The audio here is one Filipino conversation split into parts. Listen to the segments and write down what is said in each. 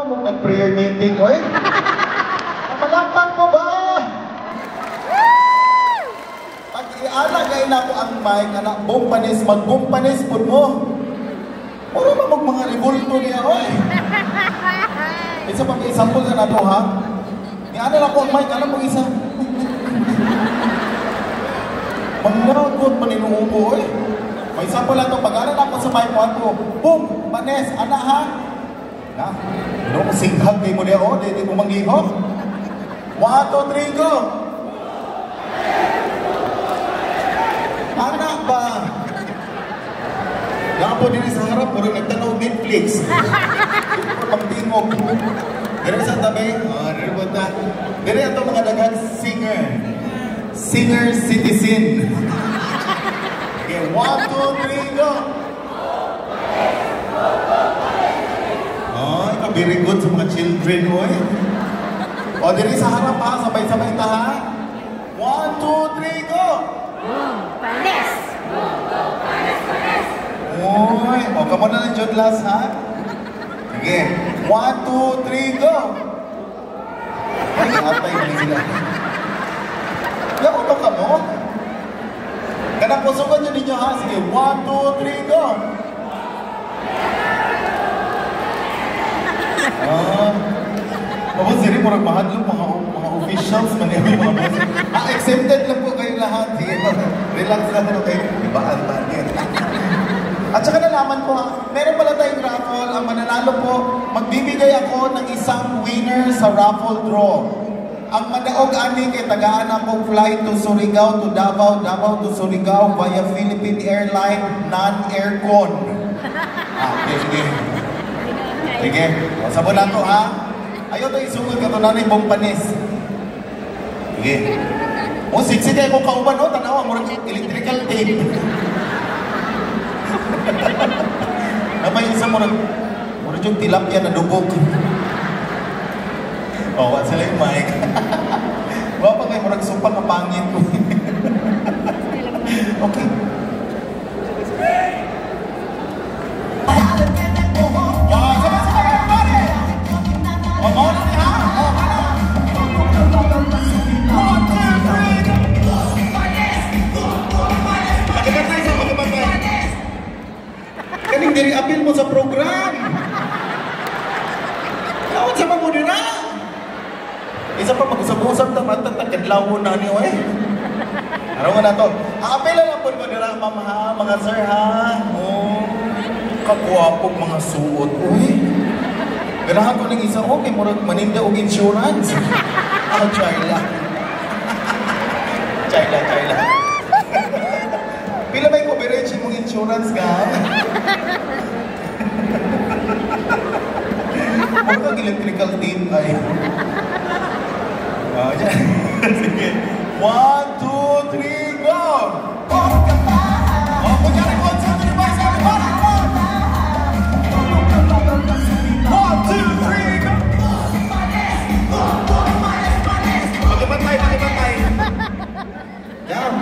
mo nag-prayer meeting, oy? Malakpan mo ba? Pag ialagay na ko ang mic, anak, bumpanis, magbumpanis po mo. Puro ba mga revolto niya, oy? Isa pa may example na nato, ha? Iala na ko ang mic, alam mo isa. Maglagot pa ninuupo, oy. May example lang ito, pag-aral ako sa mic mo, ako, boom, panes, anak, ha? Na, ano, singhag kayo mo niya, oh, di mo manghihok. 1, 2, 3, go! Anak ba? Nga po din sa harap, puro nagtanaw Netflix. Pagtingog. Dari sa tabi, dari po na. Dari ito mga daghang singer. Singer citizen. Okay, 1, 2, 3, go! Oh, ito very good sa mga children, oy. O, diri sa harap ha, sabay-sabay ta ha. 1, 2, 3, go! Panis! Oy, o, kamo na ng Jodlas ha. Sige, 1, 2, 3, go! Ay, atay mo sila. Yaw, ito ka mo? Kanang pusukan nyo ninyo ha. Sige, 1, 2, 3, go! Tapos siri, murag mahadlong mga officials, manili mga boss. Exempted lang po kayo lahat. Relax lang po kayo. Ibaan ba niya? At saka nalaman ko, meron pala tayong raffle. Ang mananalo po, magbibigay ako ng isang winner sa raffle draw. Ang madaog ani kay tagaan akong flight to Surigao to Davao, Davao to Surigao via Philippine Airline non-aircon. Sige. Sige. Sabon na to ha. Ayaw tayo isugod ka ito na yung bumpanis. Sige. O, siksi kayo kung kauban, o, tanawa, murang electrical tape. Namay isa murang yung tilapia na dubog. O, what's sila yung mic? Wala pa kayo, murang sumpang kapangin ko. Okay. Kaning diri apil mo sa program. Kawat sa mga muna. Isa pa mag-usap-usap na matagkadlawon na niyo eh. Ano nga na to? Apil lang po mo dira, ma'am ha, mga sir ha. Oh, kaguwapong mga suot. Uy, ganahan ko ng isa, okay, murag maninda og insurance. Chayla. Chayla. Pila ba yung coverage mong insurance ka? Huwag kang electrical tape ay. Sige. 1, 2, 3, go! Kunyari ko sa mga device ka, 1, 2, 3, go! Magpapantay. Yan.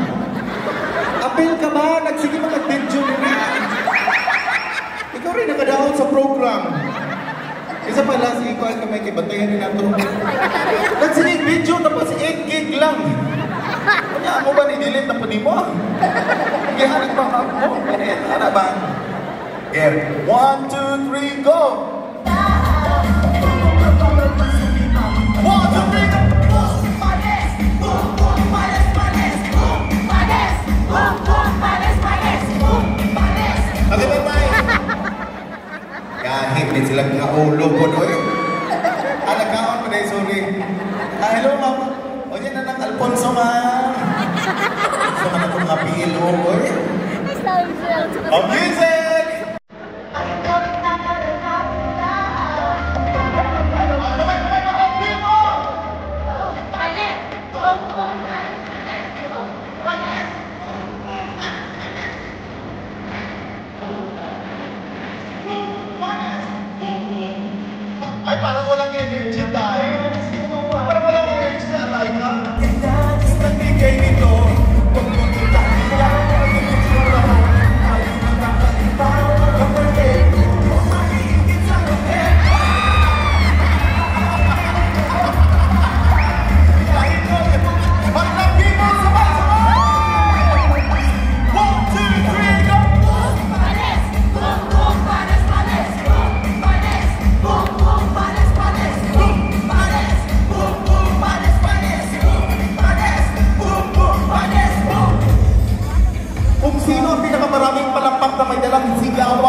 Apel ka ba? Nagsige mag-video nila. Ikaw rin nakadaot sa program. Isa pala, si ikaw ay kamay kibantayan rin nato. Nagsige video, tapos 8 gig lang. Kanya mo ba ni-delete na po di mo? Ihanag pa ka mo. Ano ba? Here. 1, 2, 3, go! 1, 2, 3, go! Kahit din silang mga ulo po doon. Alakaon ko dahil, sorry. Hello, mama. O yan na ng Alfonso, ma. Gusto ka na itong mga PLO ko eh. O, music! Ay, parang walang energy tayo. Parang walang energy na alay ka. Nagbigay nito.